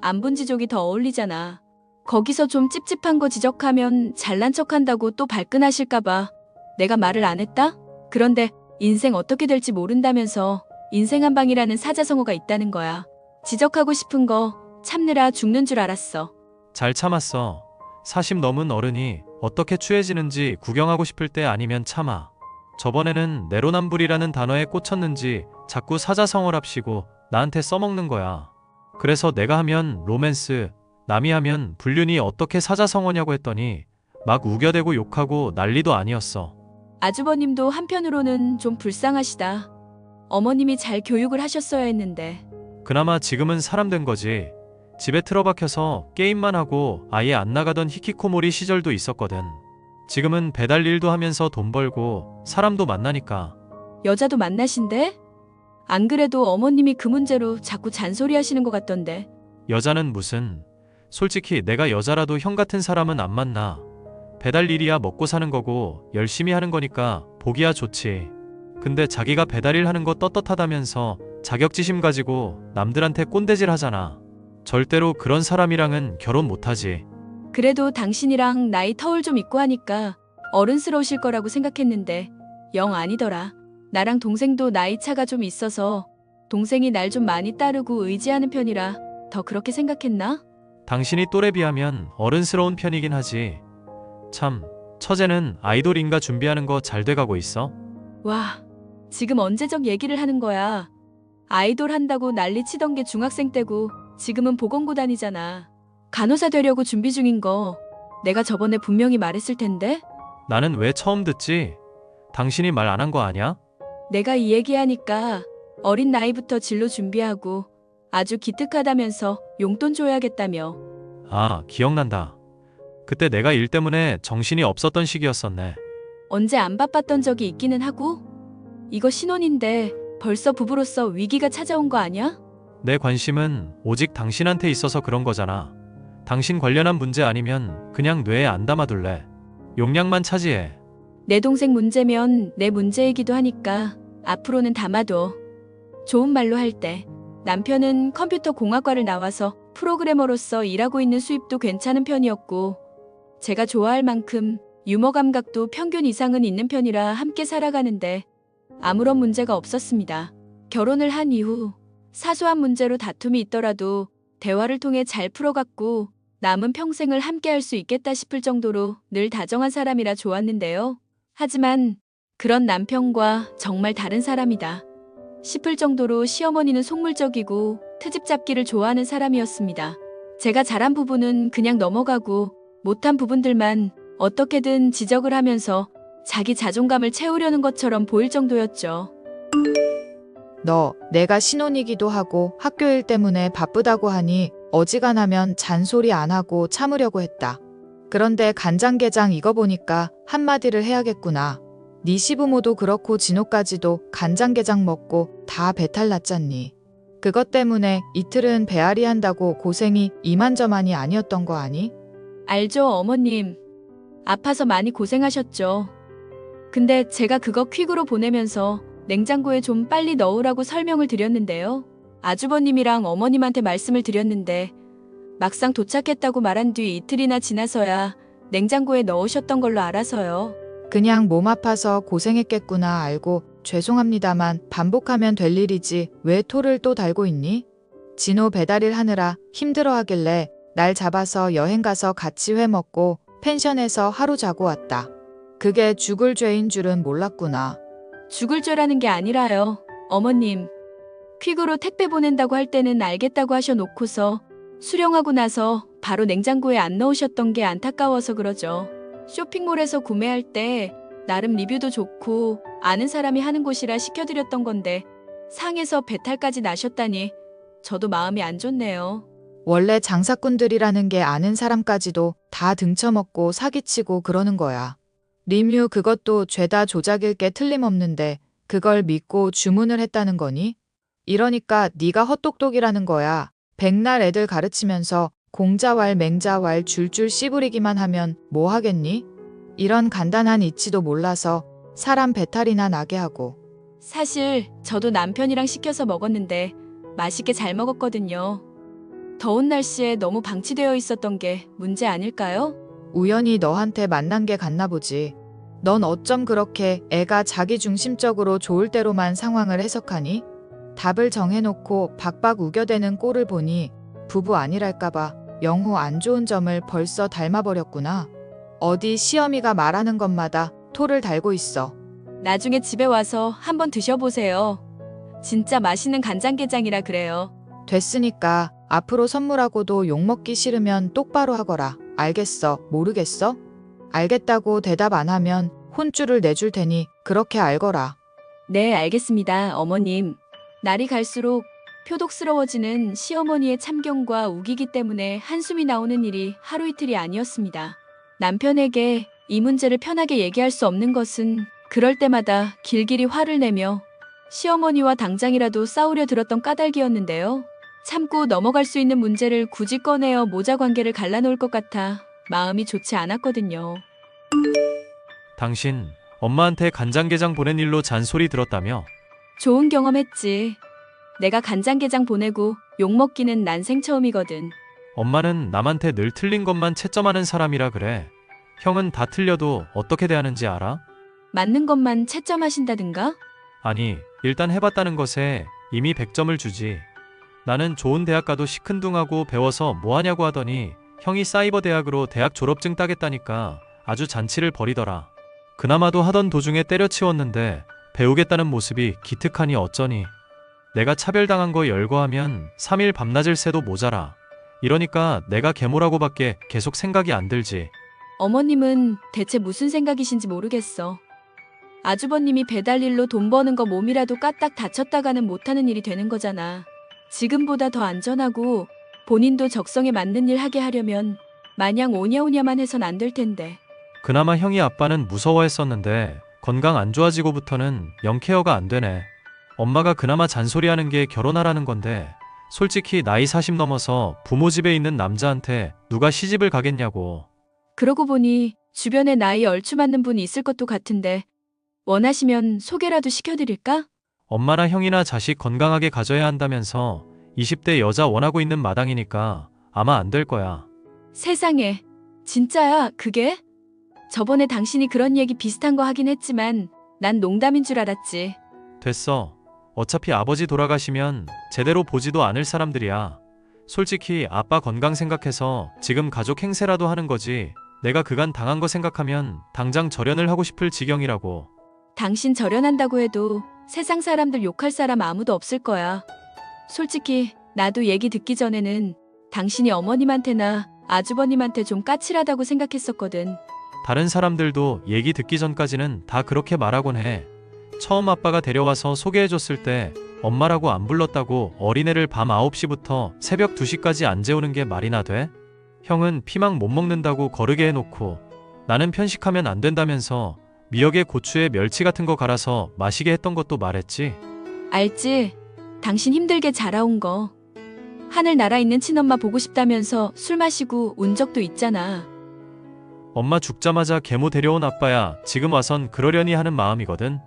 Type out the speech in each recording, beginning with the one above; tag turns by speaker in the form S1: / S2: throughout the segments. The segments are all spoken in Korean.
S1: 안 본 지족이 더 어울리잖아. 거기서 좀 찝찝한 거 지적하면 잘난 척한다고 또 발끈하실까봐 내가 말을 안 했다? 그런데 인생 어떻게 될지 모른다면서 인생 한 방이라는 사자성어가 있다는 거야. 지적하고 싶은 거 참느라 죽는 줄 알았어.
S2: 잘 참았어. 40 넘은 어른이 어떻게 취해지는지 구경하고 싶을 때 아니면 참아. 저번에는 내로남불이라는 단어에 꽂혔는지 자꾸 사자성어랍시고 나한테 써먹는 거야. 그래서 내가 하면 로맨스, 남이 하면 불륜이 어떻게 사자성어냐고 했더니 막 우겨대고 욕하고 난리도 아니었어.
S1: 아주버님도 한편으로는 좀 불쌍하시다. 어머님이 잘 교육을 하셨어야 했는데.
S2: 그나마 지금은 사람 된 거지. 집에 틀어박혀서 게임만 하고 아예 안 나가던 히키코모리 시절도 있었거든. 지금은 배달 일도 하면서 돈 벌고 사람도 만나니까.
S1: 여자도 만나신대? 안 그래도 어머님이 그 문제로 자꾸 잔소리하시는 것 같던데.
S2: 여자는 무슨. 솔직히 내가 여자라도 형 같은 사람은 안 만나. 배달 일이야 먹고 사는 거고 열심히 하는 거니까 보기야 좋지. 근데 자기가 배달일 하는 거 떳떳하다면서 자격지심 가지고 남들한테 꼰대질 하잖아. 절대로 그런 사람이랑은 결혼 못하지.
S1: 그래도 당신이랑 나이 터울 좀 있고 하니까 어른스러우실 거라고 생각했는데 영 아니더라. 나랑 동생도 나이 차가 좀 있어서 동생이 날 좀 많이 따르고 의지하는 편이라 더 그렇게 생각했나?
S2: 당신이 또래 비하면 어른스러운 편이긴 하지. 참, 처제는 아이돌인가 준비하는 거 잘 돼가고 있어?
S1: 와, 지금 언제적 얘기를 하는 거야. 아이돌 한다고 난리 치던 게 중학생 때고 지금은 보건고 다니잖아. 간호사 되려고 준비 중인 거 내가 저번에 분명히 말했을 텐데?
S2: 나는 왜 처음 듣지? 당신이 말 안 한 거 아냐?
S1: 내가 이 얘기하니까 어린 나이부터 진로 준비하고 아주 기특하다면서 용돈 줘야겠다며.
S2: 아, 기억난다. 그때 내가 일 때문에 정신이 없었던 시기였었네.
S1: 언제 안 바빴던 적이 있기는 하고? 이거 신혼인데 벌써 부부로서 위기가 찾아온 거 아니야?
S2: 내 관심은 오직 당신한테 있어서 그런 거잖아. 당신 관련한 문제 아니면 그냥 뇌에 안 담아둘래. 용량만 차지해.
S1: 내 동생 문제면 내 문제이기도 하니까 앞으로는 담아둬. 좋은 말로 할 때 남편은 컴퓨터 공학과를 나와서 프로그래머로서 일하고 있는 수입도 괜찮은 편이었고 제가 좋아할 만큼 유머 감각도 평균 이상은 있는 편이라 함께 살아가는데 아무런 문제가 없었습니다. 결혼을 한 이후 사소한 문제로 다툼이 있더라도 대화를 통해 잘 풀어갔고 남은 평생을 함께 할 수 있겠다 싶을 정도로 늘 다정한 사람이라 좋았는데요. 하지만 그런 남편과 정말 다른 사람이다 싶을 정도로 시어머니는 속물적이고 트집 잡기를 좋아하는 사람이었습니다. 제가 잘한 부분은 그냥 넘어가고 못한 부분들만 어떻게든 지적을 하면서 자기 자존감을 채우려는 것처럼 보일 정도였죠.
S3: 너, 내가 신혼이기도 하고 학교 일 때문에 바쁘다고 하니 어지간하면 잔소리 안 하고 참으려고 했다. 그런데 간장게장 이거 보니까 한마디를 해야겠구나. 네 시부모도 그렇고 진호까지도 간장게장 먹고 다 배탈 났잖니. 그것 때문에 이틀은 배앓이 한다고 고생이 이만저만이 아니었던 거 아니?
S1: 알죠, 어머님. 아파서 많이 고생하셨죠. 근데 제가 그거 퀵으로 보내면서 냉장고에 좀 빨리 넣으라고 설명을 드렸는데요. 아주버님이랑 어머님한테 말씀을 드렸는데 막상 도착했다고 말한 뒤 이틀이나 지나서야 냉장고에 넣으셨던 걸로 알아서요.
S3: 그냥 몸 아파서 고생했겠구나 알고 죄송합니다만 반복하면 될 일이지 왜 토를 또 달고 있니? 진호 배달일 하느라 힘들어 하길래 날 잡아서 여행 가서 같이 회 먹고 펜션에서 하루 자고 왔다. 그게 죽을 죄인 줄은 몰랐구나.
S1: 죽을 죄라는 게 아니라요. 어머님, 퀵으로 택배 보낸다고 할 때는 알겠다고 하셔놓고서 수령하고 나서 바로 냉장고에 안 넣으셨던 게 안타까워서 그러죠. 쇼핑몰에서 구매할 때 나름 리뷰도 좋고 아는 사람이 하는 곳이라 시켜드렸던 건데 상해서 배탈까지 나셨다니 저도 마음이 안 좋네요.
S3: 원래 장사꾼들이라는 게 아는 사람까지도 다 등쳐먹고 사기치고 그러는 거야. 리뮤 그것도 죄다 조작일 게 틀림없는데 그걸 믿고 주문을 했다는 거니? 이러니까 네가 헛똑똑이라는 거야. 백날 애들 가르치면서 공자왈 맹자왈 줄줄 씨부리기만 하면 뭐 하겠니? 이런 간단한 이치도 몰라서 사람 배탈이나 나게 하고.
S1: 사실 저도 남편이랑 시켜서 먹었는데 맛있게 잘 먹었거든요. 더운 날씨에 너무 방치되어 있었던 게 문제 아닐까요?
S3: 우연히 너한테 만난 게 같나 보지. 넌 어쩜 그렇게 애가 자기 중심적으로 좋을 대로만 상황을 해석하니? 답을 정해놓고 박박 우겨대는 꼴을 보니 부부 아니랄까봐 영호 안 좋은 점을 벌써 닮아버렸구나. 어디 시어미가 말하는 것마다 토를 달고 있어.
S1: 나중에 집에 와서 한번 드셔보세요. 진짜 맛있는 간장게장이라 그래요.
S3: 됐으니까 앞으로 선물하고도 욕먹기 싫으면 똑바로 하거라. 알겠어? 모르겠어? 알겠다고 대답 안 하면 혼쭐을 내줄 테니 그렇게 알거라.
S1: 네, 알겠습니다, 어머님. 날이 갈수록 표독스러워지는 시어머니의 참견과 우기기 때문에 한숨이 나오는 일이 하루 이틀이 아니었습니다. 남편에게 이 문제를 편하게 얘기할 수 없는 것은 그럴 때마다 길길이 화를 내며 시어머니와 당장이라도 싸우려 들었던 까닭이었는데요. 참고 넘어갈 수 있는 문제를 굳이 꺼내어 모자 관계를 갈라놓을 것 같아 마음이 좋지 않았거든요.
S2: 당신 엄마한테 간장게장 보낸 일로 잔소리 들었다며?
S1: 좋은 경험했지. 내가 간장게장 보내고 욕먹기는 난생 처음이거든.
S2: 엄마는 남한테 늘 틀린 것만 채점하는 사람이라 그래. 형은 다 틀려도 어떻게 대하는지 알아?
S1: 맞는 것만 채점하신다든가?
S2: 아니, 일단 해봤다는 것에 이미 100점을 주지. 나는 좋은 대학 가도 시큰둥하고 배워서 뭐하냐고 하더니 형이 사이버 대학으로 대학 졸업증 따겠다니까 아주 잔치를 벌이더라. 그나마도 하던 도중에 때려치웠는데 배우겠다는 모습이 기특하니 어쩌니. 내가 차별당한 거 열거하면 3일 밤낮을 새도 모자라. 이러니까 내가 계모라고밖에 계속 생각이 안 들지.
S1: 어머님은 대체 무슨 생각이신지 모르겠어. 아주버님이 배달일로 돈 버는 거 몸이라도 까딱 다쳤다가는 못하는 일이 되는 거잖아. 지금보다 더 안전하고 본인도 적성에 맞는 일 하게 하려면 마냥 오냐오냐만 해선 안 될 텐데.
S2: 그나마 형이 아빠는 무서워했었는데 건강 안 좋아지고부터는 영 케어가 안 되네. 엄마가 그나마 잔소리하는 게 결혼하라는 건데 솔직히 나이 40 넘어서 부모 집에 있는 남자한테 누가 시집을 가겠냐고.
S1: 그러고 보니 주변에 나이 얼추 맞는 분이 있을 것도 같은데 원하시면 소개라도 시켜드릴까?
S2: 엄마나 형이나 자식 건강하게 가져야 한다면서 20대 여자 원하고 있는 마당이니까 아마 안 될 거야.
S1: 세상에, 진짜야 그게? 저번에 당신이 그런 얘기 비슷한 거 하긴 했지만 난 농담인 줄 알았지.
S2: 됐어. 어차피 아버지 돌아가시면 제대로 보지도 않을 사람들이야. 솔직히 아빠 건강 생각해서 지금 가족 행세라도 하는 거지. 내가 그간 당한 거 생각하면 당장 절연을 하고 싶을 지경이라고.
S1: 당신 절연한다고 해도 세상 사람들 욕할 사람 아무도 없을 거야. 솔직히 나도 얘기 듣기 전에는 당신이 어머님한테나 아주버님한테 좀 까칠하다고 생각했었거든.
S2: 다른 사람들도 얘기 듣기 전까지는 다 그렇게 말하곤 해. 처음 아빠가 데려와서 소개해줬을 때 엄마라고 안 불렀다고 어린애를 밤 9시부터 새벽 2시까지 안 재우는 게 말이나 돼? 형은 피망 못 먹는다고 거르게 해놓고 나는 편식하면 안 된다면서 미역에 고추에 멸치 같은 거 갈아서 마시게 했던 것도 말했지.
S1: 알지? 당신 힘들게 자라온 거. 하늘 날아 있는 친엄마 보고 싶다면서 술 마시고 운 적도 있잖아.
S2: 엄마 죽자마자 계모 데려온 아빠야 지금 와선 그러려니 하는 마음이거든.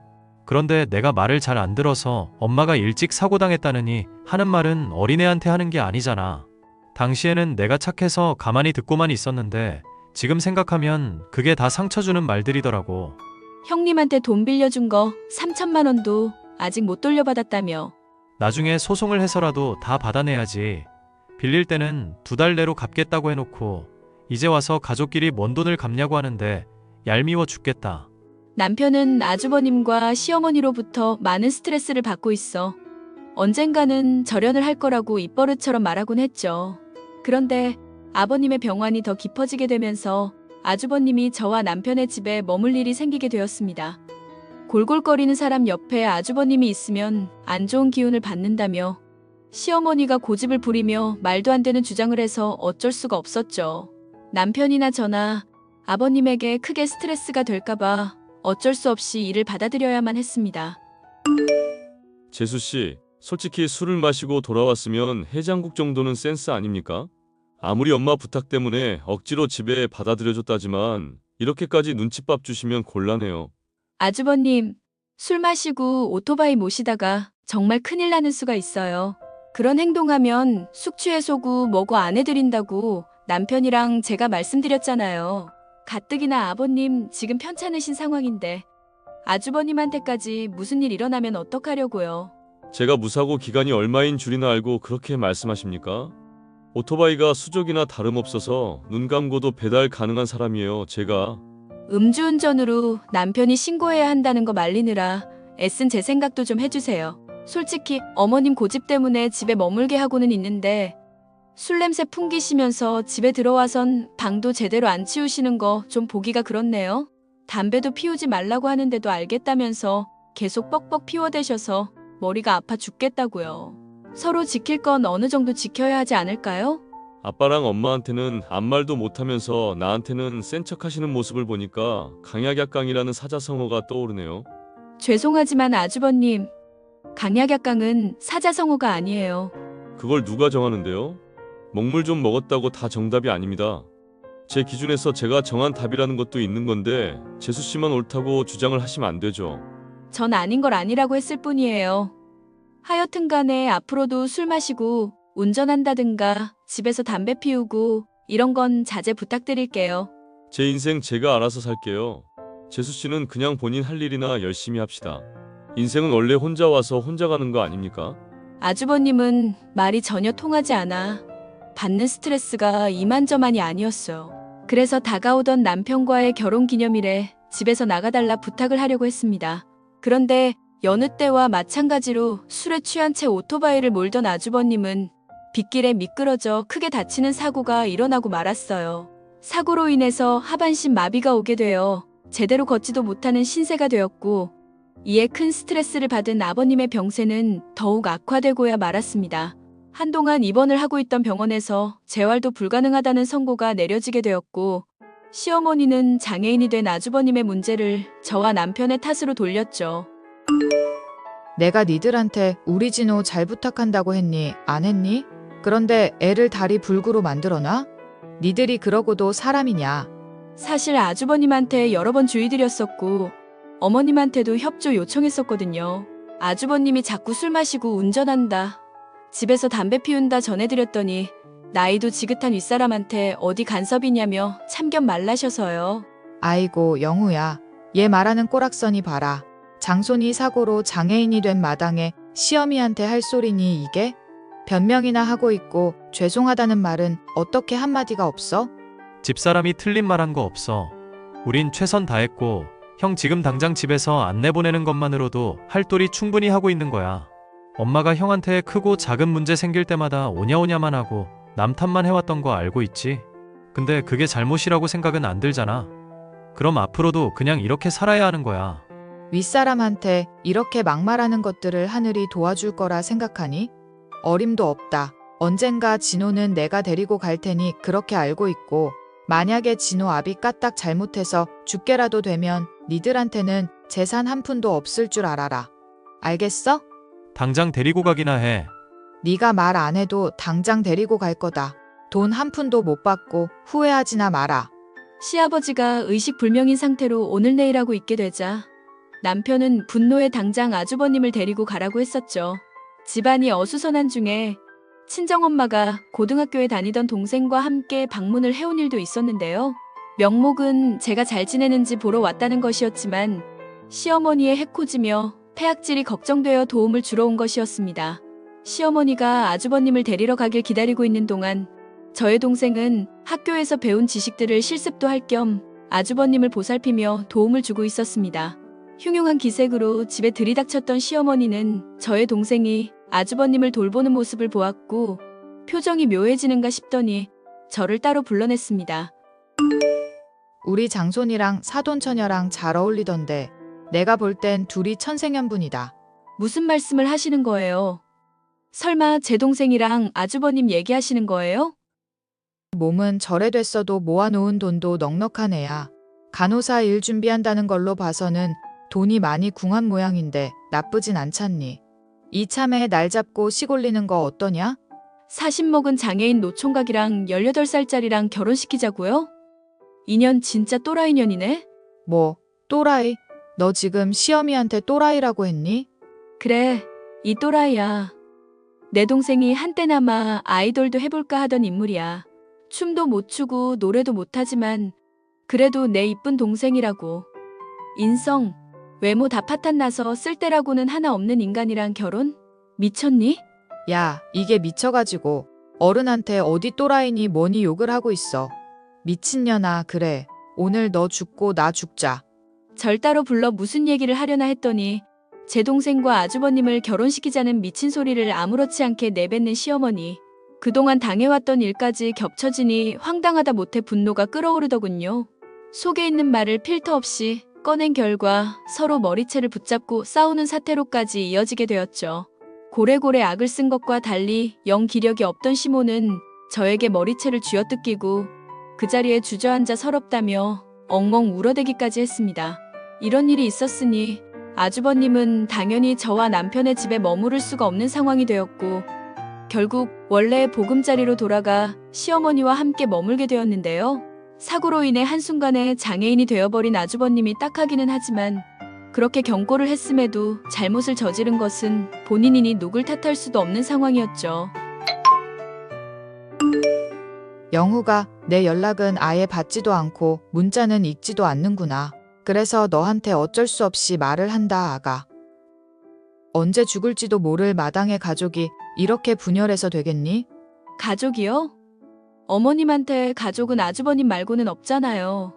S2: 그런데 내가 말을 잘 안 들어서 엄마가 일찍 사고당했다느니 하는 말은 어린애한테 하는 게 아니잖아. 당시에는 내가 착해서 가만히 듣고만 있었는데 지금 생각하면 그게 다 상처 주는 말들이더라고.
S1: 형님한테 돈 빌려준 거 3천만 원도 아직 못 돌려받았다며.
S2: 나중에 소송을 해서라도 다 받아내야지. 빌릴 때는 2달 내로 갚겠다고 해놓고 이제 와서 가족끼리 뭔 돈을 갚냐고 하는데 얄미워 죽겠다.
S1: 남편은 아주버님과 시어머니로부터 많은 스트레스를 받고 있어. 언젠가는 절연을 할 거라고 입버릇처럼 말하곤 했죠. 그런데 아버님의 병환이 더 깊어지게 되면서 아주버님이 저와 남편의 집에 머물 일이 생기게 되었습니다. 골골거리는 사람 옆에 아주버님이 있으면 안 좋은 기운을 받는다며 시어머니가 고집을 부리며 말도 안 되는 주장을 해서 어쩔 수가 없었죠. 남편이나 저나 아버님에게 크게 스트레스가 될까봐 어쩔 수 없이 이를 받아들여야만 했습니다.
S4: 재수씨, 솔직히 술을 마시고 돌아왔으면 해장국 정도는 센스 아닙니까? 아무리 엄마 부탁 때문에 억지로 집에 받아들여줬다지만 이렇게까지 눈칫밥 주시면 곤란해요.
S1: 아주버님, 술 마시고 오토바이 모시다가 정말 큰일 나는 수가 있어요. 그런 행동하면 숙취해소고 뭐고 안 해드린다고 남편이랑 제가 말씀드렸잖아요. 가뜩이나 아버님 지금 편찮으신 상황인데 아주버님한테까지 무슨 일 일어나면 어떡하려고요.
S4: 제가 무사고 기간이 얼마인 줄이나 알고 그렇게 말씀하십니까? 오토바이가 수족이나 다름없어서 눈 감고도 배달 가능한 사람이에요, 제가.
S1: 음주운전으로 남편이 신고해야 한다는 거 말리느라 애쓴 제 생각도 좀 해주세요. 솔직히 어머님 고집 때문에 집에 머물게 하고는 있는데 술 냄새 풍기시면서 집에 들어와선 방도 제대로 안 치우시는 거 좀 보기가 그렇네요. 담배도 피우지 말라고 하는데도 알겠다면서 계속 뻑뻑 피워대셔서 머리가 아파 죽겠다고요. 서로 지킬 건 어느 정도 지켜야 하지 않을까요?
S4: 아빠랑 엄마한테는 아무 말도 못하면서 나한테는 센 척하시는 모습을 보니까 강약약강이라는 사자성어가 떠오르네요.
S1: 죄송하지만 아주버님, 강약약강은 사자성어가 아니에요.
S4: 그걸 누가 정하는데요? 먹물 좀 먹었다고 다 정답이 아닙니다. 제 기준에서 제가 정한 답이라는 것도 있는 건데 재수 씨만 옳다고 주장을 하시면 안 되죠.
S1: 전 아닌 걸 아니라고 했을 뿐이에요. 하여튼 간에 앞으로도 술 마시고 운전한다든가 집에서 담배 피우고 이런 건 자제 부탁드릴게요.
S4: 제 인생 제가 알아서 살게요. 재수 씨는 그냥 본인 할 일이나 열심히 합시다. 인생은 원래 혼자 와서 혼자 가는 거 아닙니까?
S1: 아주버님은 말이 전혀 통하지 않아 받는 스트레스가 이만저만이 아니었어요. 그래서 다가오던 남편과의 결혼기념일에 집에서 나가달라 부탁을 하려고 했습니다. 그런데 여느 때와 마찬가지로 술에 취한 채 오토바이를 몰던 아주버님은 빗길에 미끄러져 크게 다치는 사고가 일어나고 말았어요. 사고로 인해서 하반신 마비가 오게 되어 제대로 걷지도 못하는 신세가 되었고 이에 큰 스트레스를 받은 아버님의 병세는 더욱 악화되고야 말았습니다. 한동안 입원을 하고 있던 병원에서 재활도 불가능하다는 선고가 내려지게 되었고 시어머니는 장애인이 된 아주버님의 문제를 저와 남편의 탓으로 돌렸죠.
S3: 내가 니들한테 우리 진호 잘 부탁한다고 했니? 안 했니? 그런데 애를 다리 불구로 만들어놔? 니들이 그러고도 사람이냐?
S1: 사실 아주버님한테 여러 번 주의드렸었고 어머님한테도 협조 요청했었거든요. 아주버님이 자꾸 술 마시고 운전한다, 집에서 담배 피운다 전해드렸더니 나이도 지긋한 윗사람한테 어디 간섭이냐며 참견 말라셔서요.
S3: 아이고 영우야, 얘 말하는 꼬락서니 봐라. 장손이 사고로 장애인이 된 마당에 시어미한테 할 소리니 이게? 변명이나 하고 있고 죄송하다는 말은 어떻게 한마디가 없어?
S2: 집사람이 틀린 말 한 거 없어. 우린 최선 다했고 형 지금 당장 집에서 안 내보내는 것만으로도 할 도리 충분히 하고 있는 거야. 엄마가 형한테 크고 작은 문제 생길 때마다 오냐오냐만 하고 남 탓만 해왔던 거 알고 있지? 근데 그게 잘못이라고 생각은 안 들잖아. 그럼 앞으로도 그냥 이렇게 살아야 하는 거야.
S3: 윗사람한테 이렇게 막말하는 것들을 하늘이 도와줄 거라 생각하니? 어림도 없다. 언젠가 진호는 내가 데리고 갈 테니 그렇게 알고 있고 만약에 진호 아비 까딱 잘못해서 죽게라도 되면 니들한테는 재산 한 푼도 없을 줄 알아라. 알겠어?
S2: 당장 데리고 가기나 해.
S3: 네가 말 안 해도 당장 데리고 갈 거다. 돈 한 푼도 못 받고 후회하지나 마라.
S1: 시아버지가 의식불명인 상태로 오늘 내일 하고 있게 되자 남편은 분노에 당장 아주버님을 데리고 가라고 했었죠. 집안이 어수선한 중에 친정엄마가 고등학교에 다니던 동생과 함께 방문을 해온 일도 있었는데요. 명목은 제가 잘 지내는지 보러 왔다는 것이었지만 시어머니의 해코지며 폐악질이 걱정되어 도움을 주러 온 것이었습니다. 시어머니가 아주버님을 데리러 가길 기다리고 있는 동안 저의 동생은 학교에서 배운 지식들을 실습도 할 겸 아주버님을 보살피며 도움을 주고 있었습니다. 흉흉한 기색으로 집에 들이닥쳤던 시어머니는 저의 동생이 아주버님을 돌보는 모습을 보았고 표정이 묘해지는가 싶더니 저를 따로 불러냈습니다.
S3: 우리 장손이랑 사돈처녀랑 잘 어울리던데 내가 볼 땐 둘이 천생연분이다.
S1: 무슨 말씀을 하시는 거예요? 설마 제 동생이랑 아주버님 얘기하시는 거예요?
S3: 몸은 절에됐어도 모아놓은 돈도 넉넉한 애야. 간호사 일 준비한다는 걸로 봐서는 돈이 많이 궁한 모양인데 나쁘진 않잖니. 이참에 날 잡고 시골리는 거 어떠냐?
S1: 40 먹은 장애인 노총각이랑 18살짜리랑 결혼시키자고요? 인연 진짜 또라이년이네?
S3: 뭐 또라이? 너 지금 시어미한테 또라이라고 했니?
S1: 그래, 이 또라이야. 내 동생이 한때나마 아이돌도 해볼까 하던 인물이야. 춤도 못 추고 노래도 못하지만 그래도 내 이쁜 동생이라고. 인성, 외모 다 파탄나서 쓸데라고는 하나 없는 인간이랑 결혼? 미쳤니?
S3: 야, 이게 미쳐가지고 어른한테 어디 또라이니 뭐니 욕을 하고 있어. 미친년아, 그래. 오늘 너 죽고 나 죽자.
S1: 절 따로 불러 무슨 얘기를 하려나 했더니 제 동생과 아주버님을 결혼시키자는 미친 소리를 아무렇지 않게 내뱉는 시어머니. 그동안 당해왔던 일까지 겹쳐지니 황당하다 못해 분노가 끓어오르더군요. 속에 있는 말을 필터 없이 꺼낸 결과 서로 머리채를 붙잡고 싸우는 사태로까지 이어지게 되었죠. 고래고래 악을 쓴 것과 달리 영 기력이 없던 시모는 저에게 머리채를 쥐어뜯기고 그 자리에 주저앉아 서럽다며 엉엉 울어대기까지 했습니다. 이런 일이 있었으니 아주버님은 당연히 저와 남편의 집에 머무를 수가 없는 상황이 되었고 결국 원래의 보금자리로 돌아가 시어머니와 함께 머물게 되었는데요. 사고로 인해 한순간에 장애인이 되어버린 아주버님이 딱하기는 하지만 그렇게 경고를 했음에도 잘못을 저지른 것은 본인이니 누굴 탓할 수도 없는 상황이었죠.
S3: 영후가 내 연락은 아예 받지도 않고 문자는 읽지도 않는구나. 그래서 너한테 어쩔 수 없이 말을 한다, 아가. 언제 죽을지도 모를 마당의 가족이 이렇게 분열해서 되겠니?
S1: 가족이요? 어머님한테 가족은 아주버님 말고는 없잖아요.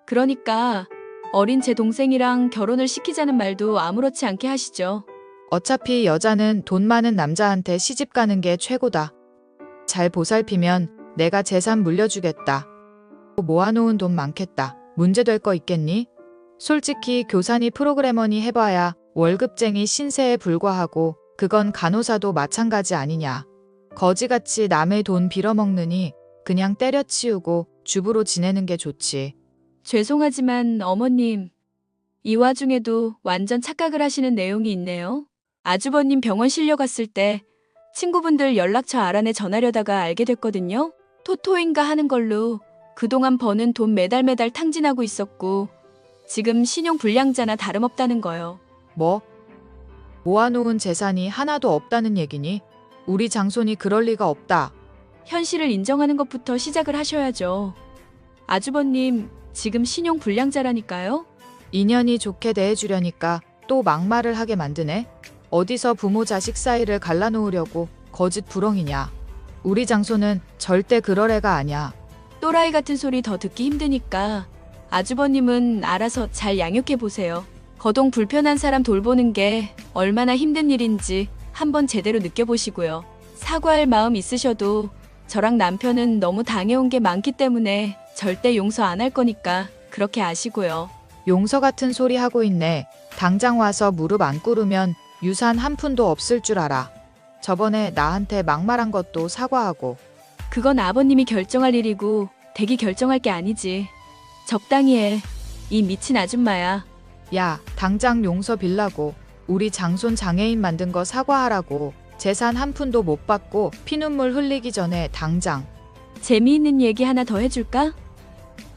S1: 그러니까 어린 제 동생이랑 결혼을 시키자는 말도 아무렇지 않게 하시죠.
S3: 어차피 여자는 돈 많은 남자한테 시집 가는 게 최고다. 잘 보살피면 내가 재산 물려주겠다. 모아놓은 돈 많겠다. 문제될 거 있겠니? 솔직히 교사니 프로그래머니 해봐야 월급쟁이 신세에 불과하고 그건 간호사도 마찬가지 아니냐. 거지같이 남의 돈 빌어먹느니 그냥 때려치우고 주부로 지내는 게 좋지.
S1: 죄송하지만 어머님, 이 와중에도 완전 착각을 하시는 내용이 있네요. 아주버님 병원 실려갔을 때 친구분들 연락처 알아내 전하려다가 알게 됐거든요. 토토인가 하는 걸로 그동안 버는 돈 매달 탕진하고 있었고 지금 신용 불량자나 다름없다는 거요.
S3: 뭐? 모아놓은 재산이 하나도 없다는 얘기니? 우리 장손이 그럴 리가 없다.
S1: 현실을 인정하는 것부터 시작을 하셔야죠. 아주버님, 지금 신용 불량자라니까요?
S3: 인연이 좋게 대해주려니까 또 막말을 하게 만드네. 어디서 부모 자식 사이를 갈라놓으려고 거짓 부렁이냐. 우리 장손은 절대 그럴 애가 아냐.
S1: 또라이 같은 소리 더 듣기 힘드니까 아주버님은 알아서 잘 양육해 보세요. 거동 불편한 사람 돌보는 게 얼마나 힘든 일인지 한번 제대로 느껴보시고요. 사과할 마음 있으셔도 저랑 남편은 너무 당해온 게 많기 때문에 절대 용서 안 할 거니까 그렇게 아시고요.
S3: 용서 같은 소리 하고 있네. 당장 와서 무릎 안 꿇으면 유산 한 푼도 없을 줄 알아. 저번에 나한테 막말한 것도 사과하고.
S1: 그건 아버님이 결정할 일이고 댁이 결정할 게 아니지. 적당히 해. 이 미친 아줌마야.
S3: 야, 당장 용서 빌라고. 우리 장손 장애인 만든 거 사과하라고. 재산 한 푼도 못 받고 피눈물 흘리기 전에 당장.
S1: 재미있는 얘기 하나 더 해줄까?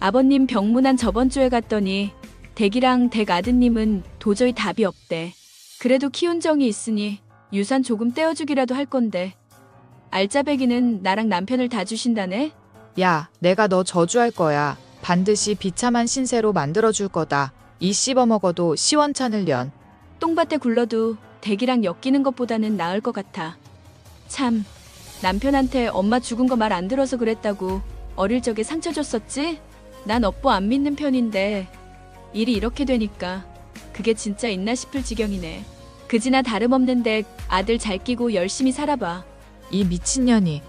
S1: 아버님 병문안 저번 주에 갔더니 댁이랑 댁 아드님은 도저히 답이 없대. 그래도 키운 정이 있으니 유산 조금 떼어주기라도 할 건데. 알짜배기는 나랑 남편을 다 주신다네?
S3: 야, 내가 너 저주할 거야. 반드시 비참한 신세로 만들어줄 거다. 이 씹어먹어도 시원찮을 년.
S1: 똥밭에 굴러도 댁이랑 엮이는 것보다는 나을 것 같아. 참, 남편한테 엄마 죽은 거 말 안 들어서 그랬다고 어릴 적에 상처 줬었지? 난 업보 안 믿는 편인데 일이 이렇게 되니까 그게 진짜 있나 싶을 지경이네. 그지나 다름없는데 아들 잘 끼고 열심히 살아봐.
S3: 이 미친년이.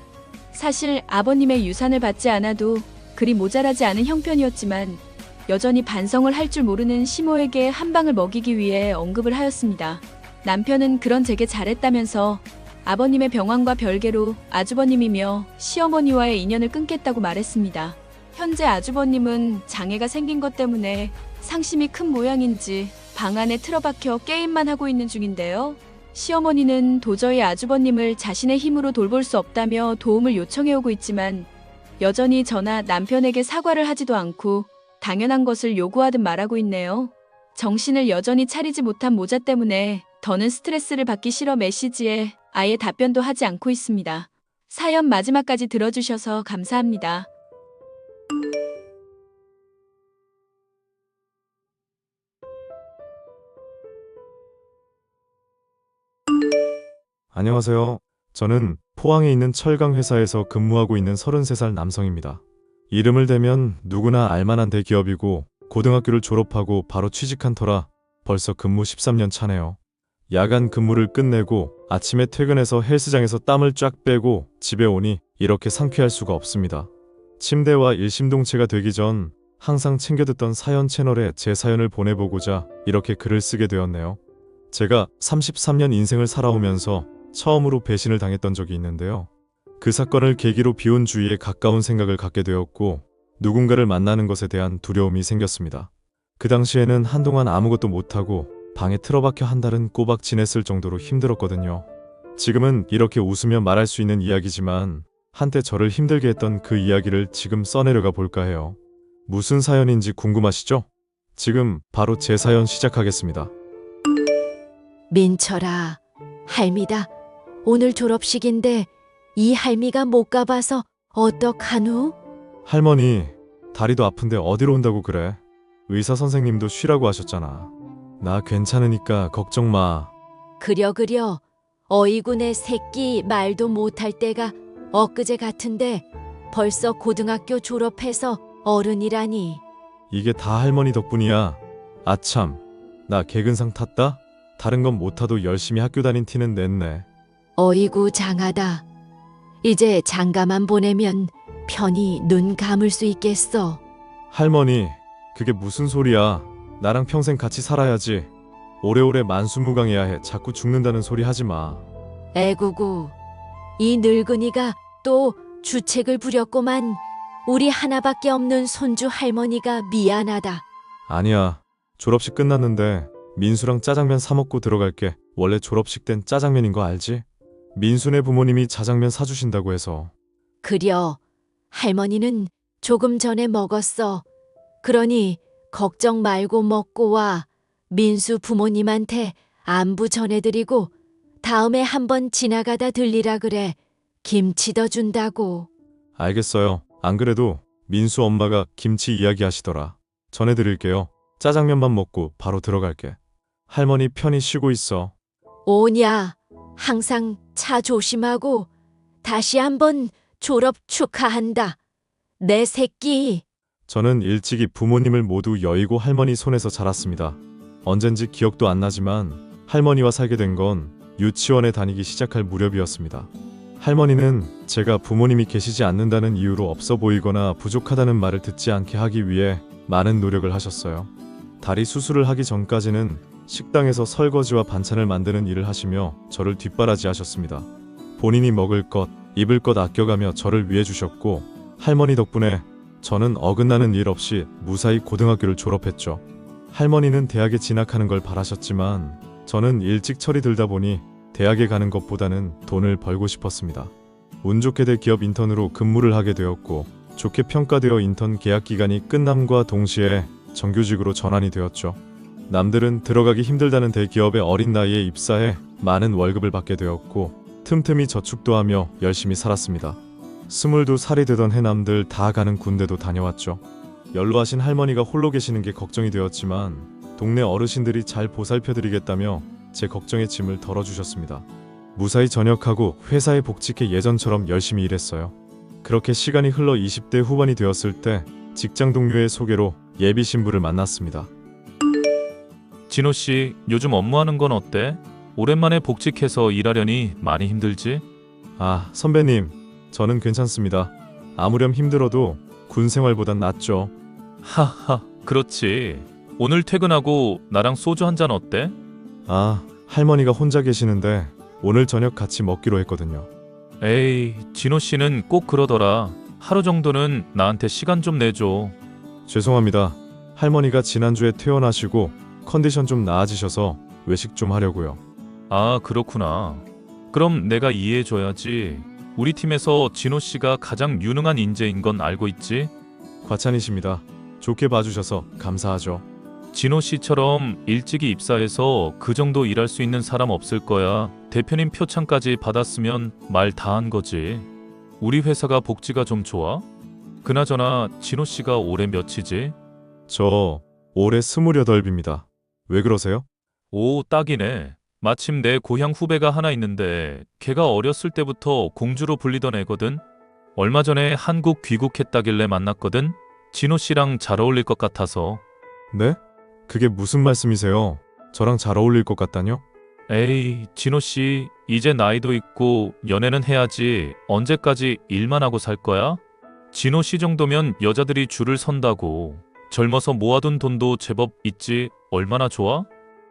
S1: 사실 아버님의 유산을 받지 않아도 그리 모자라지 않은 형편이었지만 여전히 반성을 할 줄 모르는 시모에게 한 방을 먹이기 위해 언급을 하였습니다. 남편은 그런 제게 잘했다면서 아버님의 병환과 별개로 아주버님이며 시어머니와의 인연을 끊겠다고 말했습니다. 현재 아주버님은 장애가 생긴 것 때문에 상심이 큰 모양인지 방 안에 틀어박혀 게임만 하고 있는 중인데요. 시어머니는 도저히 아주버님을 자신의 힘으로 돌볼 수 없다며 도움을 요청해오고 있지만 여전히 저나 남편에게 사과를 하지도 않고 당연한 것을 요구하듯 말하고 있네요. 정신을 여전히 차리지 못한 모자 때문에 더는 스트레스를 받기 싫어 메시지에 아예 답변도 하지 않고 있습니다. 사연 마지막까지 들어주셔서 감사합니다.
S5: 안녕하세요. 저는 포항에 있는 철강 회사에서 근무하고 있는 33살 남성입니다. 이름을 대면 누구나 알만한 대기업이고 고등학교를 졸업하고 바로 취직한 터라 벌써 근무 13년 차네요. 야간 근무를 끝내고 아침에 퇴근해서 헬스장에서 땀을 쫙 빼고 집에 오니 이렇게 상쾌할 수가 없습니다. 침대와 일심동체가 되기 전 항상 챙겨 듣던 사연 채널에 제 사연을 보내보고자 이렇게 글을 쓰게 되었네요. 제가 33년 인생을 살아오면서 처음으로 배신을 당했던 적이 있는데요. 그 사건을 계기로 비혼 주의에 가까운 생각을 갖게 되었고 누군가를 만나는 것에 대한 두려움이 생겼습니다. 그 당시에는 한동안 아무것도 못하고 방에 틀어박혀 한 달은 꼬박 지냈을 정도로 힘들었거든요. 지금은 이렇게 웃으며 말할 수 있는 이야기지만 한때 저를 힘들게 했던 그 이야기를 지금 써내려가 볼까 해요. 무슨 사연인지 궁금하시죠? 지금 바로 제 사연 시작하겠습니다.
S6: 민철아, 할미다. 오늘 졸업식인데 이 할미가 못 가봐서 어떡하누?
S5: 할머니, 다리도 아픈데 어디로 온다고 그래? 의사 선생님도 쉬라고 하셨잖아. 나 괜찮으니까 걱정 마.
S6: 그려. 어이구 내 새끼 말도 못할 때가 엊그제 같은데 벌써 고등학교 졸업해서 어른이라니.
S5: 이게 다 할머니 덕분이야. 아참, 나 개근상 탔다? 다른 건 못 타도 열심히 학교 다닌 티는 냈네.
S6: 어이구 장하다. 이제 장가만 보내면 편히 눈 감을 수 있겠어.
S5: 할머니, 그게 무슨 소리야. 나랑 평생 같이 살아야지. 오래오래 만수무강해야 해. 자꾸 죽는다는 소리 하지 마.
S6: 애구구, 이 늙은이가 또 주책을 부렸구만. 우리 하나밖에 없는 손주 할머니가 미안하다.
S5: 아니야. 졸업식 끝났는데 민수랑 짜장면 사 먹고 들어갈게. 원래 졸업식 땐 짜장면인 거 알지? 민수네 부모님이 짜장면 사주신다고 해서.
S6: 그려, 할머니는 조금 전에 먹었어. 그러니 걱정 말고 먹고 와. 민수 부모님한테 안부 전해드리고 다음에 한번 지나가다 들리라 그래. 김치 더 준다고.
S5: 알겠어요. 안 그래도 민수 엄마가 김치 이야기 하시더라. 전해드릴게요. 짜장면만 먹고 바로 들어갈게. 할머니 편히 쉬고 있어.
S6: 오냐, 항상 차 조심하고 다시 한번 졸업 축하한다. 내 새끼.
S5: 저는 일찍이 부모님을 모두 여의고 할머니 손에서 자랐습니다. 언젠지 기억도 안 나지만 할머니와 살게 된 건 유치원에 다니기 시작할 무렵이었습니다. 할머니는 제가 부모님이 계시지 않는다는 이유로 없어 보이거나 부족하다는 말을 듣지 않게 하기 위해 많은 노력을 하셨어요. 다리 수술을 하기 전까지는 식당에서 설거지와 반찬을 만드는 일을 하시며 저를 뒷바라지하셨습니다. 본인이 먹을 것, 입을 것 아껴가며 저를 위해 주셨고 할머니 덕분에 저는 어긋나는 일 없이 무사히 고등학교를 졸업했죠. 할머니는 대학에 진학하는 걸 바라셨지만 저는 일찍 철이 들다 보니 대학에 가는 것보다는 돈을 벌고 싶었습니다. 운 좋게 대기업 인턴으로 근무를 하게 되었고 좋게 평가되어 인턴 계약 기간이 끝남과 동시에 정규직으로 전환이 되었죠. 남들은 들어가기 힘들다는 대기업에 어린 나이에 입사해 많은 월급을 받게 되었고 틈틈이 저축도 하며 열심히 살았습니다. 22살이 되던 해 남들 다 가는 군대도 다녀왔죠. 연로하신 할머니가 홀로 계시는 게 걱정이 되었지만 동네 어르신들이 잘 보살펴드리겠다며 제 걱정의 짐을 덜어주셨습니다. 무사히 전역하고 회사에 복직해 예전처럼 열심히 일했어요. 그렇게 시간이 흘러 20대 후반이 되었을 때 직장 동료의 소개로 예비 신부를 만났습니다.
S7: 진호 씨, 요즘 업무하는 건 어때? 오랜만에 복직해서 일하려니 많이 힘들지?
S5: 아, 선배님, 저는 괜찮습니다. 아무렴 힘들어도 군 생활보단 낫죠.
S7: 하하, 그렇지. 오늘 퇴근하고 나랑 소주 한 잔 어때?
S5: 아, 할머니가 혼자 계시는데 오늘 저녁 같이 먹기로 했거든요.
S7: 에이, 진호 씨는 꼭 그러더라. 하루 정도는 나한테 시간 좀 내줘.
S5: 죄송합니다. 할머니가 지난주에 퇴원하시고 컨디션 좀 나아지셔서 외식 좀 하려고요.
S7: 아, 그렇구나. 그럼 내가 이해해줘야지. 우리 팀에서 진호 씨가 가장 유능한 인재인 건 알고 있지?
S5: 과찬이십니다. 좋게 봐주셔서 감사하죠.
S7: 진호 씨처럼 일찍이 입사해서 그 정도 일할 수 있는 사람 없을 거야. 대표님 표창까지 받았으면 말 다 한 거지. 우리 회사가 복지가 좀 좋아? 그나저나 진호 씨가 올해 몇이지?
S5: 저 올해 28입니다. 왜 그러세요?
S7: 오, 딱이네. 마침 내 고향 후배가 하나 있는데 걔가 어렸을 때부터 공주로 불리던 애거든. 얼마 전에 한국 귀국했다길래 만났거든. 진호 씨랑 잘 어울릴 것 같아서.
S5: 네? 그게 무슨 말씀이세요? 저랑 잘 어울릴 것 같다뇨?
S7: 에이, 진호 씨, 이제 나이도 있고 연애는 해야지. 언제까지 일만 하고 살 거야? 진호 씨 정도면 여자들이 줄을 선다고. 젊어서 모아둔 돈도 제법 있지. 얼마나 좋아?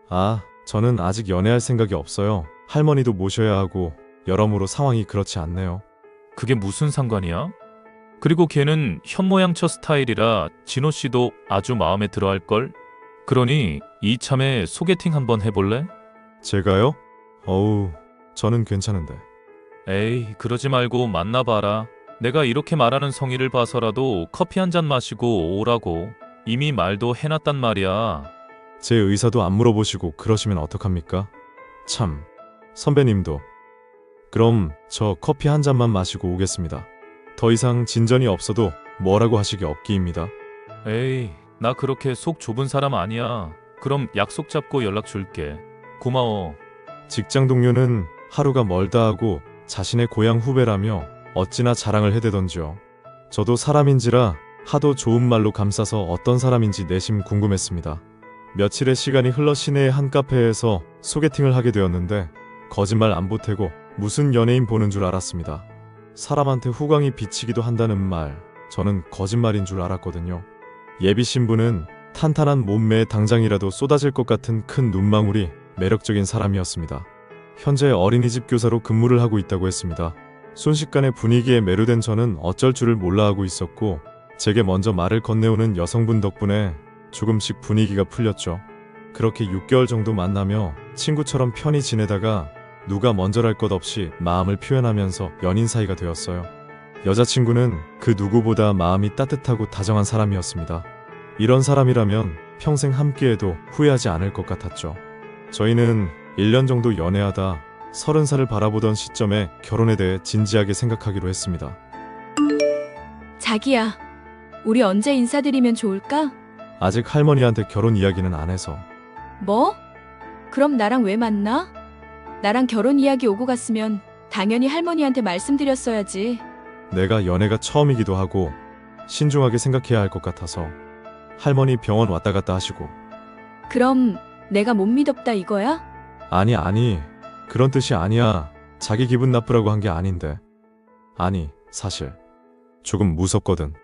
S5: 아, 저는 아직 연애할 생각이 없어요. 할머니도 모셔야 하고 여러모로 상황이 그렇지 않네요.
S7: 그게 무슨 상관이야? 그리고 걔는 현모양처 스타일이라 진호 씨도 아주 마음에 들어 할걸? 그러니 이참에 소개팅 한번 해볼래?
S5: 제가요? 어우, 저는 괜찮은데.
S7: 에이, 그러지 말고 만나봐라. 내가 이렇게 말하는 성의를 봐서라도 커피 한 잔 마시고 오라고. 이미 말도 해놨단 말이야.
S5: 제 의사도 안 물어보시고 그러시면 어떡합니까? 참, 선배님도. 그럼 저 커피 한 잔만 마시고 오겠습니다. 더 이상 진전이 없어도 뭐라고 하시기 없기입니다.
S7: 에이, 나 그렇게 속 좁은 사람 아니야. 그럼 약속 잡고 연락 줄게. 고마워.
S5: 직장 동료는 하루가 멀다 하고 자신의 고향 후배라며 어찌나 자랑을 해대던지요. 저도 사람인지라 하도 좋은 말로 감싸서 어떤 사람인지 내심 궁금했습니다. 며칠의 시간이 흘러 시내의 한 카페에서 소개팅을 하게 되었는데 거짓말 안 보태고 무슨 연예인 보는 줄 알았습니다. 사람한테 후광이 비치기도 한다는 말, 저는 거짓말인 줄 알았거든요. 예비 신부는 탄탄한 몸매에 당장이라도 쏟아질 것 같은 큰 눈망울이 매력적인 사람이었습니다. 현재 어린이집 교사로 근무를 하고 있다고 했습니다. 순식간에 분위기에 매료된 저는 어쩔 줄을 몰라 하고 있었고 제게 먼저 말을 건네오는 여성분 덕분에 조금씩 분위기가 풀렸죠. 그렇게 6개월 정도 만나며 친구처럼 편히 지내다가 누가 먼저랄 것 없이 마음을 표현하면서 연인 사이가 되었어요. 여자친구는 그 누구보다 마음이 따뜻하고 다정한 사람이었습니다. 이런 사람이라면 평생 함께해도 후회하지 않을 것 같았죠. 저희는 1년 정도 연애하다 30살을 바라보던 시점에 결혼에 대해 진지하게 생각하기로 했습니다.
S1: 자기야, 우리 언제 인사드리면 좋을까?
S5: 아직 할머니한테 결혼 이야기는 안 해서.
S1: 뭐? 그럼 나랑 왜 만나? 나랑 결혼 이야기 오고 갔으면 당연히 할머니한테 말씀드렸어야지.
S5: 내가 연애가 처음이기도 하고 신중하게 생각해야 할 것 같아서. 할머니 병원 왔다 갔다 하시고.
S1: 그럼 내가 못 믿었다 이거야?
S5: 아니, 그런 뜻이 아니야. 자기 기분 나쁘라고 한 게 아닌데. 아니, 사실 조금 무섭거든.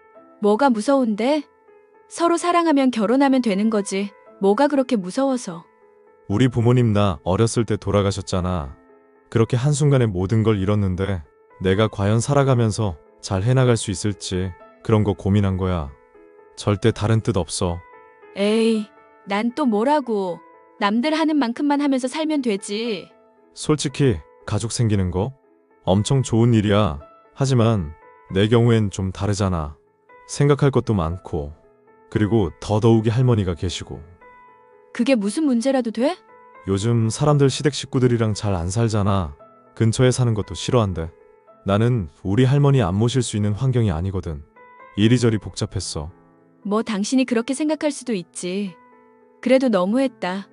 S1: 뭐가 무서운데? 서로 사랑하면 결혼하면 되는 거지. 뭐가 그렇게 무서워서.
S5: 우리 부모님 나 어렸을 때 돌아가셨잖아. 그렇게 한순간에 모든 걸 잃었는데 내가 과연 살아가면서 잘 해나갈 수 있을지 그런 거 고민한 거야. 절대 다른 뜻 없어.
S1: 에이, 난 또 뭐라고. 남들 하는 만큼만 하면서 살면 되지.
S5: 솔직히 가족 생기는 거 엄청 좋은 일이야. 하지만 내 경우엔 좀 다르잖아. 생각할 것도 많고 그리고 더더욱이 할머니가 계시고.
S1: 그게 무슨 문제라도 돼?
S5: 요즘 사람들 시댁 식구들이랑 잘 안 살잖아. 근처에 사는 것도 싫어한대. 나는 우리 할머니 안 모실 수 있는 환경이 아니거든. 이리저리 복잡했어.
S1: 뭐 당신이 그렇게 생각할 수도 있지. 그래도 너무했다.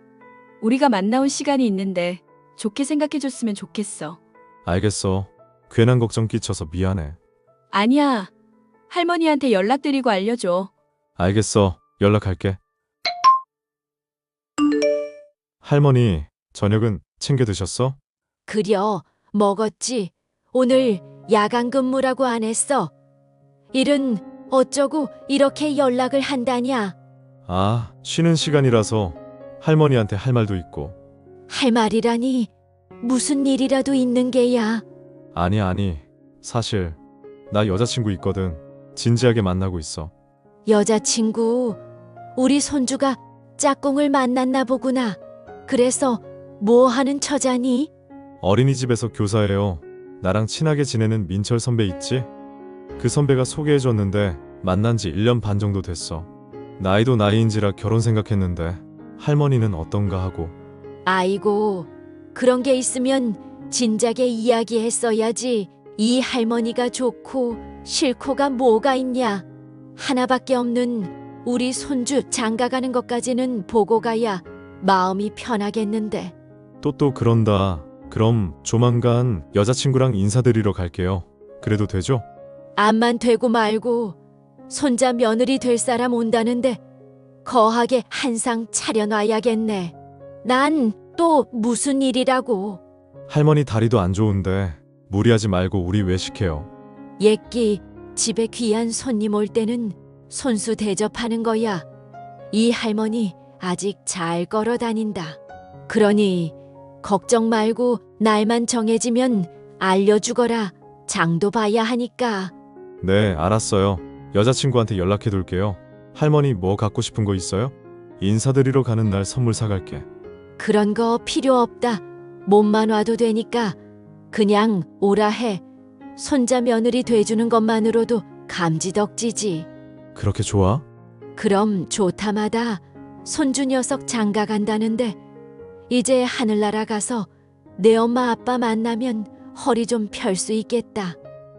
S1: 우리가 만나온 시간이 있는데 좋게 생각해줬으면 좋겠어.
S5: 알겠어. 괜한 걱정 끼쳐서 미안해.
S1: 아니야. 할머니한테 연락드리고 알려줘.
S5: 알겠어. 연락할게. 할머니, 저녁은 챙겨 드셨어?
S6: 그려, 먹었지. 오늘 야간 근무라고 안 했어. 일은 어쩌고 이렇게 연락을 한다냐.
S5: 아, 쉬는 시간이라서 할머니한테 할 말도 있고.
S6: 할 말이라니 무슨 일이라도 있는 게야.
S5: 아니. 사실 나 여자친구 있거든. 진지하게 만나고 있어.
S6: 여자친구, 우리 손주가 짝꿍을 만났나 보구나. 그래서 뭐 하는 처자니?
S5: 어린이집에서 교사해요. 나랑 친하게 지내는 민철 선배 있지? 그 선배가 소개해줬는데 만난 지 1년 반 정도 됐어. 나이도 나이인지라 결혼 생각했는데 할머니는 어떤가 하고.
S6: 아이고, 그런 게 있으면 진작에 이야기했어야지. 이 할머니가 좋고 싫고가 뭐가 있냐. 하나밖에 없는 우리 손주 장가가는 것까지는 보고 가야 마음이 편하겠는데.
S5: 또 그런다. 그럼 조만간 여자친구랑 인사드리러 갈게요. 그래도 되죠?
S6: 암만 되고 말고 손자 며느리 될 사람 온다는데 거하게 한상 차려놔야겠네. 난 또 무슨 일이라고.
S5: 할머니 다리도 안 좋은데 무리하지 말고 우리 외식해요.
S6: 옛기 집에 귀한 손님 올 때는 손수 대접하는 거야. 이 할머니 아직 잘 걸어 다닌다. 그러니 걱정 말고 날만 정해지면 알려주거라. 장도 봐야 하니까.
S5: 네, 알았어요. 여자친구한테 연락해둘게요. 할머니 뭐 갖고 싶은 거 있어요? 인사드리러 가는 날 선물 사갈게.
S6: 그런 거 필요 없다. 몸만 와도 되니까 그냥 오라 해. 손자 며느리 돼주는 것만으로도 감지덕지지.
S5: 그렇게 좋아?
S6: 그럼 좋다마다 손주 녀석 장가 간다는데 이제 하늘나라 가서 내 엄마 아빠 만나면 허리 좀 펼 수 있겠다.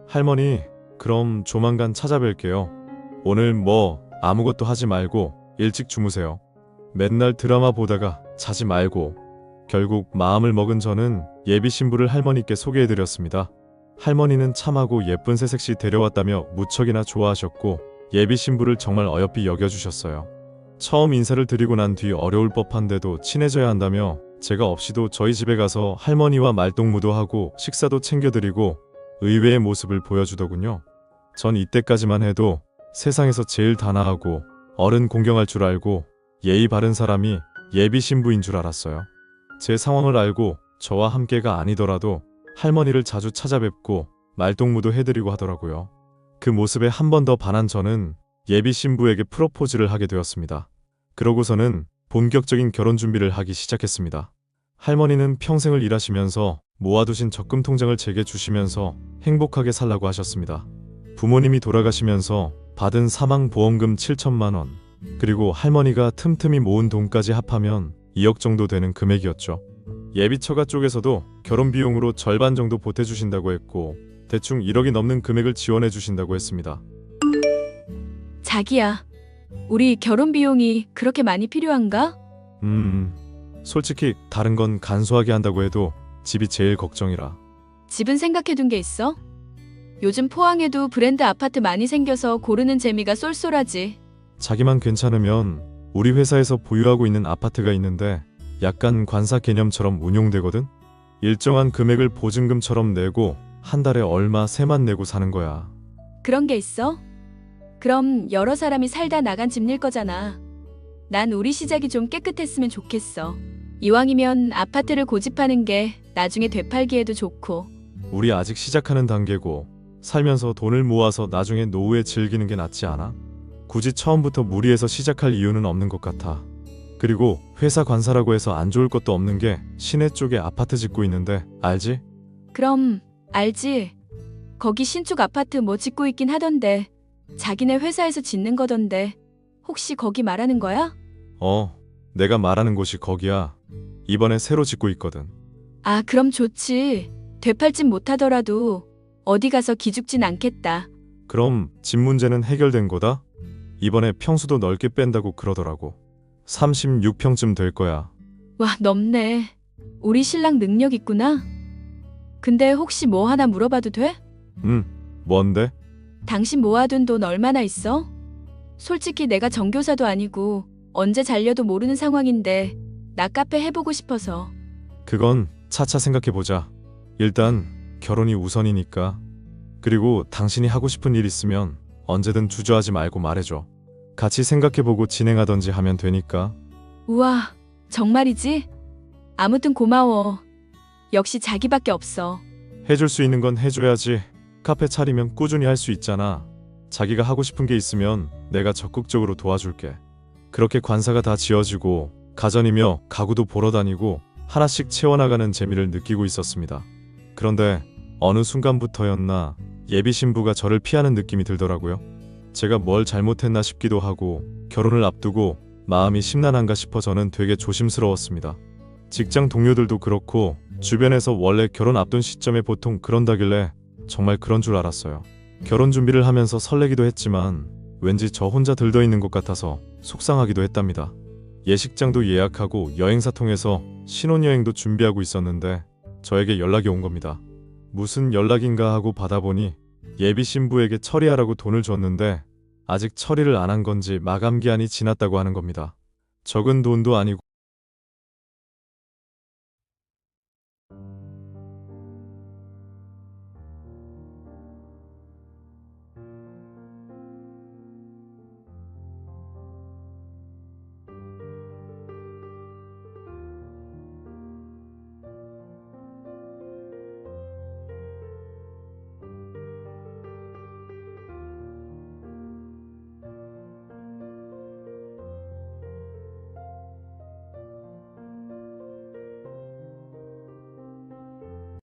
S5: 할머니, 그럼 조만간 찾아뵐게요. 오늘 뭐 아무것도 하지 말고 일찍 주무세요. 맨날 드라마 보다가 자지 말고. 결국 마음을 먹은 저는 예비 신부를 할머니께 소개해드렸습니다. 할머니는 참하고 예쁜 새색시 데려왔다며 무척이나 좋아하셨고 예비 신부를 정말 어여삐 여겨주셨어요. 처음 인사를 드리고 난 뒤 어려울 법한데도 친해져야 한다며 제가 없이도 저희 집에 가서 할머니와 말동무도 하고 식사도 챙겨드리고 의외의 모습을 보여주더군요. 전 이때까지만 해도 세상에서 제일 단아하고 어른 공경할 줄 알고 예의 바른 사람이 예비 신부인 줄 알았어요. 제 상황을 알고 저와 함께가 아니더라도 할머니를 자주 찾아뵙고 말동무도 해드리고 하더라고요. 그 모습에 한 번 더 반한 저는 예비 신부에게 프로포즈를 하게 되었습니다. 그러고서는 본격적인 결혼 준비를 하기 시작했습니다. 할머니는 평생을 일하시면서 모아두신 적금 통장을 제게 주시면서 행복하게 살라고 하셨습니다. 부모님이 돌아가시면서 받은 사망보험금 7천만 원, 그리고 할머니가 틈틈이 모은 돈까지 합하면 2억 정도 되는 금액이었죠. 예비처가 쪽에서도 결혼 비용으로 절반 정도 보태주신다고 했고 대충 1억이 넘는 금액을 지원해 주신다고 했습니다.
S1: 자기야, 우리 결혼 비용이 그렇게 많이 필요한가?
S5: 솔직히 다른 건 간소하게 한다고 해도 집이 제일 걱정이라.
S1: 집은 생각해둔 게 있어? 요즘 포항에도 브랜드 아파트 많이 생겨서 고르는 재미가 쏠쏠하지.
S5: 자기만 괜찮으면 우리 회사에서 보유하고 있는 아파트가 있는데 약간 관사 개념처럼 운용되거든? 일정한 금액을 보증금처럼 내고 한 달에 얼마 세만 내고 사는 거야.
S1: 그런 게 있어? 그럼 여러 사람이 살다 나간 집일 거잖아. 난 우리 시작이 좀 깨끗했으면 좋겠어. 이왕이면 아파트를 고집하는 게 나중에 되팔기에도 좋고.
S5: 우리 아직 시작하는 단계고 살면서 돈을 모아서 나중에 노후에 즐기는 게 낫지 않아? 굳이 처음부터 무리해서 시작할 이유는 없는 것 같아. 그리고 회사 관사라고 해서 안 좋을 것도 없는 게 시내 쪽에 아파트 짓고 있는데 알지?
S1: 그럼 알지. 거기 신축 아파트 뭐 짓고 있긴 하던데 자기네 회사에서 짓는 거던데 혹시 거기 말하는 거야?
S5: 내가 말하는 곳이 거기야. 이번에 새로 짓고 있거든.
S1: 아, 그럼 좋지. 되팔진 못하더라도 어디 가서 기죽진 않겠다.
S5: 그럼 집 문제는 해결된 거다? 이번에 평수도 넓게 뺀다고 그러더라고. 36평쯤 될 거야.
S1: 와, 넓네. 우리 신랑 능력 있구나. 근데 혹시 뭐 하나 물어봐도 돼?
S5: 뭔데?
S1: 당신 모아둔 돈 얼마나 있어? 솔직히 내가 정교사도 아니고 언제 잘려도 모르는 상황인데 나 카페 해보고 싶어서.
S5: 그건 차차 생각해보자. 일단 결혼이 우선이니까. 그리고 당신이 하고 싶은 일 있으면 언제든 주저하지 말고 말해줘. 같이 생각해보고 진행하던지 하면 되니까.
S1: 우와, 정말이지? 아무튼 고마워. 역시 자기밖에 없어.
S5: 해줄 수 있는 건 해줘야지. 카페 차리면 꾸준히 할 수 있잖아. 자기가 하고 싶은 게 있으면 내가 적극적으로 도와줄게. 그렇게 관사가 다 지어지고 가전이며 가구도 보러 다니고 하나씩 채워나가는 재미를 느끼고 있었습니다. 그런데 어느 순간부터였나 예비 신부가 저를 피하는 느낌이 들더라고요. 제가 뭘 잘못했나 싶기도 하고 결혼을 앞두고 마음이 심란한가 싶어 저는 되게 조심스러웠습니다. 직장 동료들도 그렇고 주변에서 원래 결혼 앞둔 시점에 보통 그런다길래 정말 그런 줄 알았어요. 결혼 준비를 하면서 설레기도 했지만 왠지 저 혼자 들떠 있는 것 같아서 속상하기도 했답니다. 예식장도 예약하고 여행사 통해서 신혼여행도 준비하고 있었는데 저에게 연락이 온 겁니다. 무슨 연락인가 하고 받아보니 예비 신부에게 처리하라고 돈을 줬는데 아직 처리를 안 한 건지 마감 기한이 지났다고 하는 겁니다. 적은 돈도 아니고